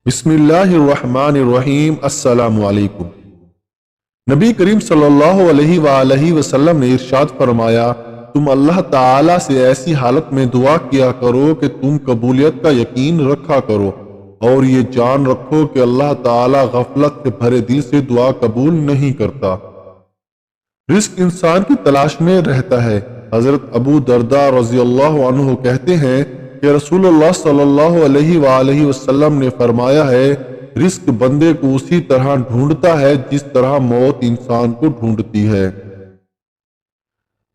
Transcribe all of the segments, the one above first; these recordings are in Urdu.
بسم اللہ الرحمن الرحیم۔ السلام علیکم۔ نبی کریم صلی اللہ علیہ وآلہ وسلم نے ارشاد فرمایا، تم اللہ تعالیٰ سے ایسی حالت میں دعا کیا کرو کہ تم قبولیت کا یقین رکھا کرو، اور یہ جان رکھو کہ اللہ تعالیٰ غفلت سے بھرے دل سے دعا قبول نہیں کرتا۔ رزق انسان کی تلاش میں رہتا ہے۔ حضرت ابو درداء رضی اللہ عنہ کہتے ہیں کہ رسول اللہ صلی اللہ علیہ وآلہ وسلم نے فرمایا ہے، رزق بندے کو اسی طرح ڈھونڈتا ہے جس طرح موت انسان کو ڈھونڈتی ہے۔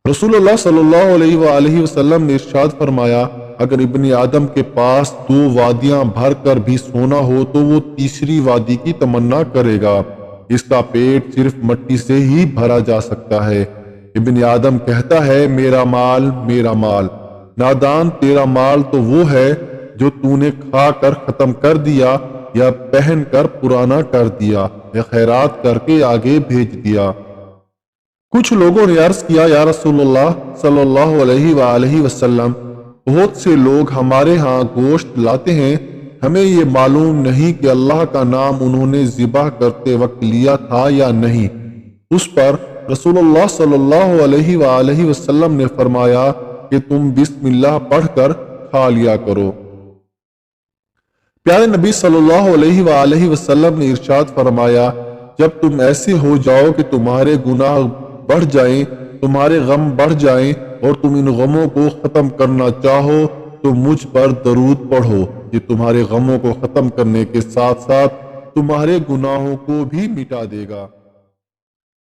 رسول اللہ صلی اللہ علیہ وآلہ وسلم نے ارشاد فرمایا، اگر ابن آدم کے پاس 2 وادیاں بھر کر بھی سونا ہو تو وہ تیسری وادی کی تمنا کرے گا۔ اس کا پیٹ صرف مٹی سے ہی بھرا جا سکتا ہے۔ ابن آدم کہتا ہے، میرا مال میرا مال۔ نادان، تیرا مال تو وہ ہے جو تو نے کھا کر ختم کر دیا، یا پہن کر پرانا کر دیا، یا خیرات کر کے آگے بھیج دیا۔ کچھ لوگوں نے عرض کیا، یا رسول اللہ صلی اللہ علیہ وآلہ وسلم، بہت سے لوگ ہمارے ہاں گوشت لاتے ہیں، ہمیں یہ معلوم نہیں کہ اللہ کا نام انہوں نے ذبح کرتے وقت لیا تھا یا نہیں۔ اس پر رسول اللہ صلی اللہ علیہ وآلہ وسلم نے فرمایا کہ تم بسم اللہ پڑھ کر کھا لیا کرو۔ پیارے نبی صلی اللہ علیہ وآلہ وسلم نے ارشاد فرمایا، جب تم ایسے ہو جاؤ کہ تمہارے گناہ بڑھ جائیں، تمہارے غم بڑھ جائیں، اور تم ان غموں کو ختم کرنا چاہو تو مجھ پر درود پڑھو، یہ تمہارے غموں کو ختم کرنے کے ساتھ ساتھ تمہارے گناہوں کو بھی مٹا دے گا۔